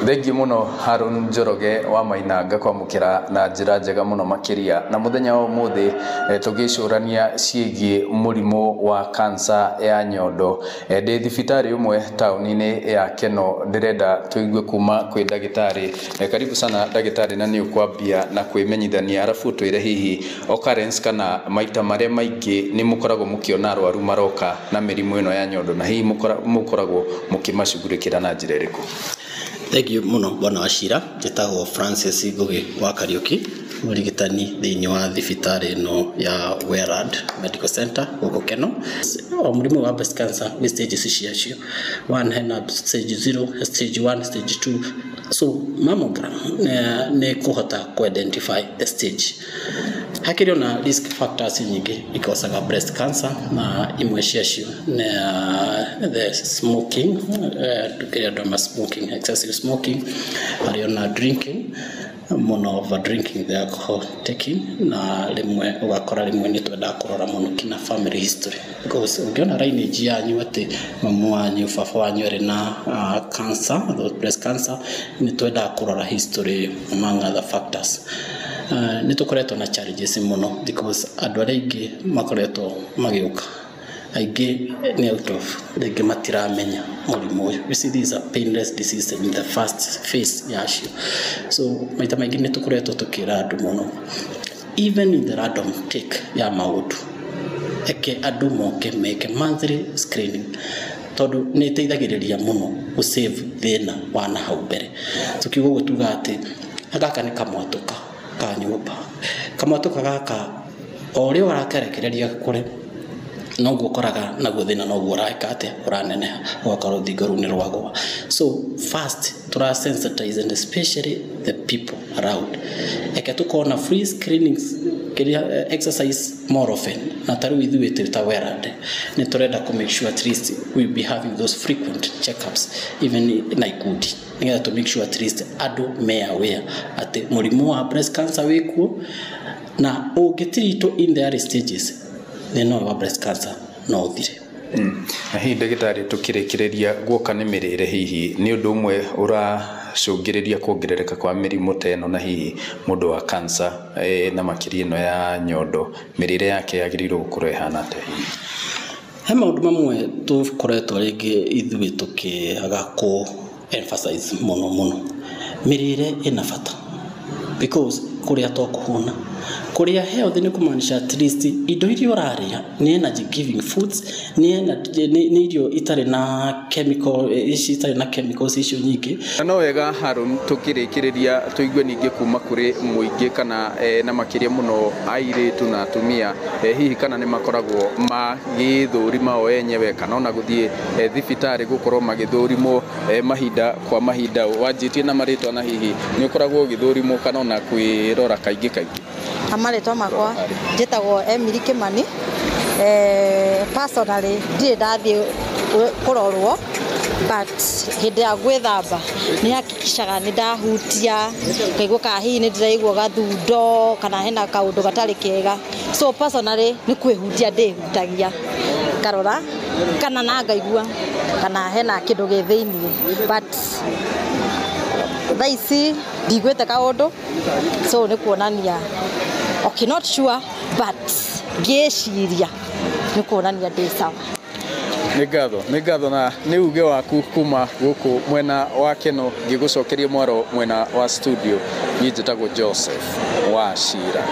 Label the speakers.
Speaker 1: Thengi muno Harun Njoroge wa Mainanga kwamukira na njira njega muno makiria na muthenya wa umuthi tugicurania ciigi murimu wa kansa ya nyondo ndi thibitari umwe tauni-ini ya Keno ndirenda tuigue kuma kwi ndagitari. Karibu sana ndagitari, na ni ukwambia na kwimenyithania arafu twire hihi occurrence kana maita maria maingi ni mukoragwo mukiona arwaru maroka na mirimu ino ya nyondo, na hihi mukoragwo mukimacugurikira na njira iriku?
Speaker 2: Thank you muno bwana Wachira. Njitagwo Francis Ngugi wa Kariuki, murigitani thiini wa thibitari no ya Werad Medical Center guko Keno. Murimu wa breast cancer ni stages ciacio. One hena stage 0, stage 1, stage 2. So mammogram ne kuhota ku identify the stage. Hakiri na risk factors nyingi ikosaga breast cancer, na imwe ciacio the smoking, smoking, excessive smoking, ariona drinking, muno over drinking, the alcohol taking, na limwe ugakora limwe ni twenda kurora muno kina family history, because ukiona lineage yanyu ati mamu wanyu baba wanyu ari na cancer, breast cancer, ni twenda kurora history among other factors. Nitukoretwo na challenges muno because andu aringi makoretwo magiuka aige ni out of the matiramenya murimu uyu. You see, these are painless disease in the first phase yacio. So maita maingi nitukoretwo tukira andu muno, even in the random take ya maundu eke andu moke make monthly screening, tondu ni teithagiriria muno ku save thina wana hau mbere. Tukiuga gutuga ati agaka ni kamwatuka ka nyumba, kamwatuka gaka ori warakerekereria kure no gukoraga na guthina no guraka ate uranene wakaro thigoru ni rwagwa. So first tura sensitize, and especially the people around, eke tukona free screenings exercise more often, na taru ithuĩ twita Werad ni turenda to make sure at least we be having those frequent checkups even in Naikudi, nigetha to make sure at least andu me aware ati murimu wa breast cancer wikuo, na ugitirito in the early stages no wa breast cancer no thire.
Speaker 1: Na hihi ndagitari tukirikireria guoka ni mirire, hihi ni undu umwe uracungiriria kuongerereka kwa mirimu teno, na hihi mundu wa cancer na makiria ino ya nyondo mirire yake yagirirwo gukorwo ihana ate?
Speaker 2: He maundu mamwe tukoretwo ringi ithuĩ tukiaga ku emphasize muno mirire ina bata, because kuria tokuhuna kuria health ni kumanisha at least indo irio raria ni energy giving foods, ni irio itari na chemical itari na chemicals icio nyingi.
Speaker 1: No wega Harun, tukirikireria tuigue ningi kuma kuri muingi kana na makiria muno airitu na atumia, hihi kana ni makoragwo magithurima o enyewe kana ona guthie thibitari gukorwo magithurimo mahinda kwa mahinda, wanjitie na maritwa na hihi ni ukoragwo githurimo kana ona kwirora kaingi?
Speaker 3: Amaretwa makwa njitagwo Emily Kimani. Personally ndire ndathie kurorwo, but hindi ya gwithamba ni hakikishaga ni ndahutia kaigua ka hihi ni ndiraigua gathundo kana hena kaundu gatari kega. So personally ni kwihutia ndihutagia karora kana na ngaigua kana hena kindu gi thiini, but thaisi ndigwite kaundu, so ni kuonania okay, not sure, but ngeciria ni kuonania ndi sawa.
Speaker 1: Nĩ ngatho na nĩ uge waku kuma guku mwena wa Keno, ngigucokeria mwaro mwena wa studio. Niĩ njĩtagwo Joseph Wachira.